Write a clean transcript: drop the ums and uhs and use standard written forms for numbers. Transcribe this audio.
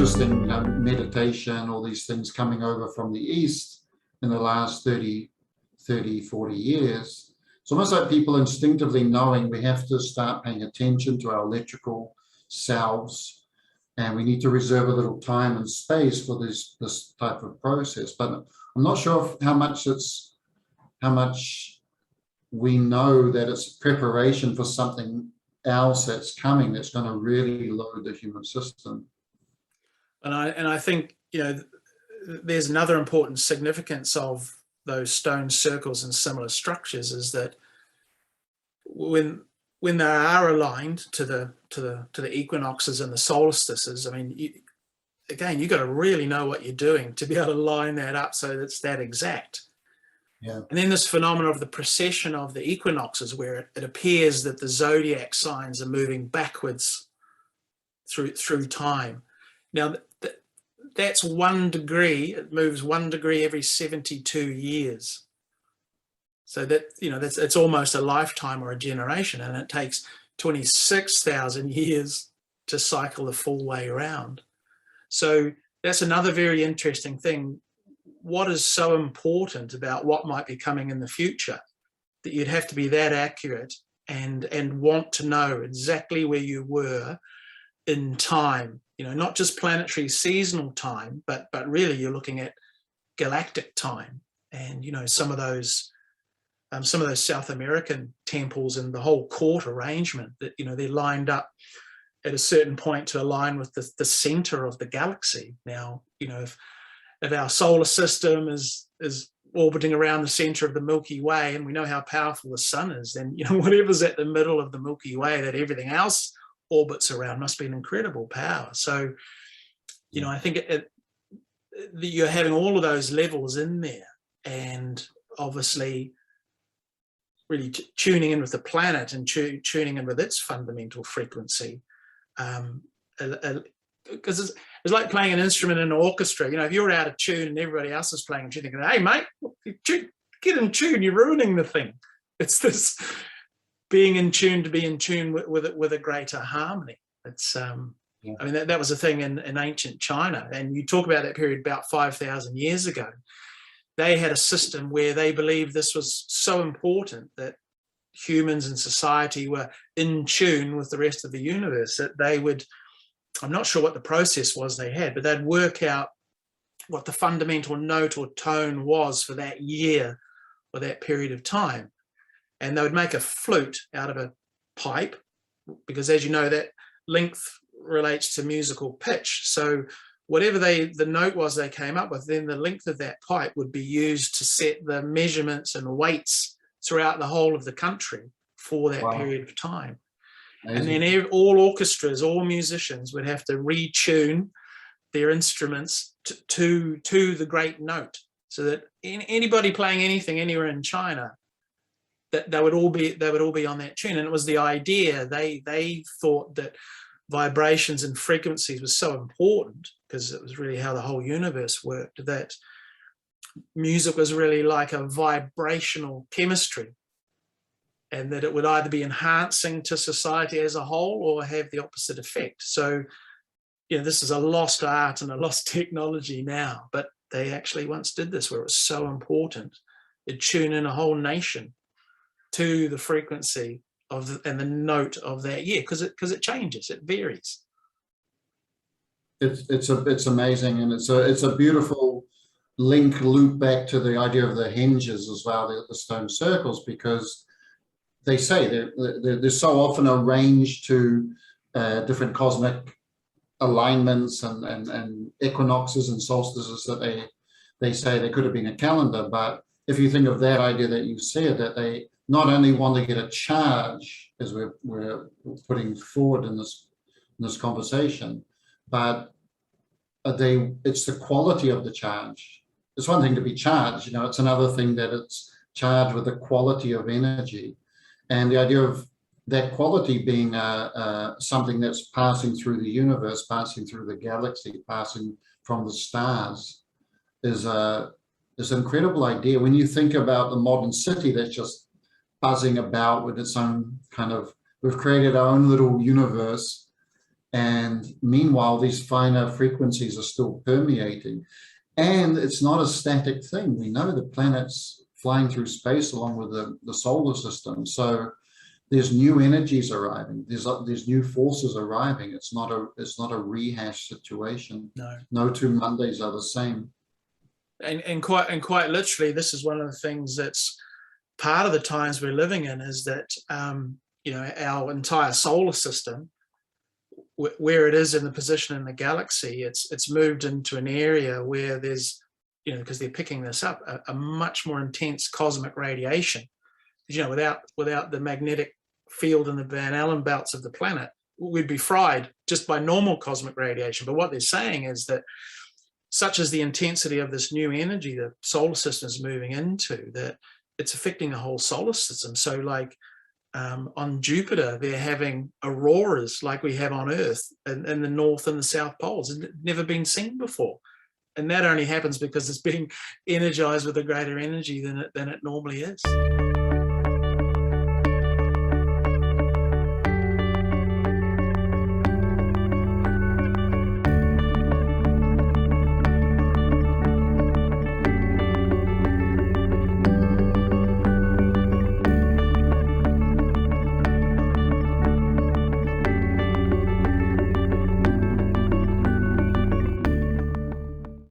interesting, meditation, all these things coming over from the East in the last 40 years. It's almost like people instinctively knowing we have to start paying attention to our electrical selves, and we need to reserve a little time and space for this type of process. But I'm not sure how much we know that it's preparation for something else that's coming, that's going to really load the human system. And I think, there's another important significance of those stone circles and similar structures is that when they are aligned to the equinoxes and the solstices, I mean, you've got to really know what you're doing to be able to line that up so that's that exact. Yeah. And then this phenomenon of the precession of the equinoxes, where it appears that the zodiac signs are moving backwards through time. Now, that's 1 degree. It moves 1 degree every 72 years. So that, it's almost a lifetime or a generation, and it takes 26,000 years to cycle the full way around. So that's another very interesting thing. What is so important about what might be coming in the future that you'd have to be that accurate and want to know exactly where you were in time, not just planetary seasonal time, but really you're looking at galactic time. And some of those South American temples and the whole court arrangement that they're lined up at a certain point to align with the center of the galaxy. Now, if our solar system is orbiting around the center of the Milky Way, and we know how powerful the sun is, then whatever's at the middle of the Milky Way that everything else orbits around must be an incredible power. So, I think you're having all of those levels in there, and obviously really tuning in with the planet and tuning in with its fundamental frequency. Because it's like playing an instrument in an orchestra. If you're out of tune and everybody else is playing, you're thinking, hey, mate, get in tune, you're ruining the thing. It's this being in tune to be in tune with a greater harmony. It's, I mean, that was a thing in ancient China. And you talk about that period about 5,000 years ago. They had a system where they believed this was so important that humans and society were in tune with the rest of the universe that they would, I'm not sure what the process was they had, but they'd work out what the fundamental note or tone was for that year or that period of time. And they would make a flute out of a pipe, because as you know, that length relates to musical pitch. So whatever the note was they came up with, then the length of that pipe would be used to set the measurements and weights throughout the whole of the country for that period of time. Amazing. And then all orchestras, all musicians would have to retune their instruments to the great note, so that anybody playing anything anywhere in China, that they would all be on that tune. And it was the idea, they thought that vibrations and frequencies was so important, because it was really how the whole universe worked, that music was really like a vibrational chemistry, and that it would either be enhancing to society as a whole or have the opposite effect. So, this is a lost art and a lost technology now, but they actually once did this, where it was so important. It tuned in a whole nation to the frequency and the note of that year, because it changes, it varies. It's amazing, and it's a beautiful loop back to the idea of the hinges as well, the stone circles, because they say they're so often arranged to different cosmic alignments and equinoxes and solstices that they say they could have been a calendar. But if you think of that idea that you said, that they not only want to get a charge, as we're putting forward in this conversation, but it's the quality of the charge. It's one thing to be charged, it's another thing that it's charged with the quality of energy. And the idea of that quality being something that's passing through the universe, passing through the galaxy, passing from the stars, is an incredible idea. When you think about the modern city that's just buzzing about with its own kind of, we've created our own little universe And meanwhile, these finer frequencies are still permeating. And it's not a static thing. We know the planet's flying through space along with the solar system. So there's new energies arriving. There's new forces arriving. It's not a rehash situation. No. No two Mondays are the same. And quite literally, this is one of the things that's part of the times we're living in, is that you know, our entire solar system, where it is in the position in the galaxy, it's moved into an area where there's, you know, because they're picking this up, a much more intense cosmic radiation. You know, without the magnetic field and the Van Allen belts of the planet, we'd be fried just by normal cosmic radiation. But what they're saying is that such is the intensity of this new energy the solar system is moving into, that it's affecting the whole solar system. So like on Jupiter, they're having auroras like we have on Earth in the North and the South Poles. It's never been seen before. And that only happens because it's being energized with a greater energy than it normally is.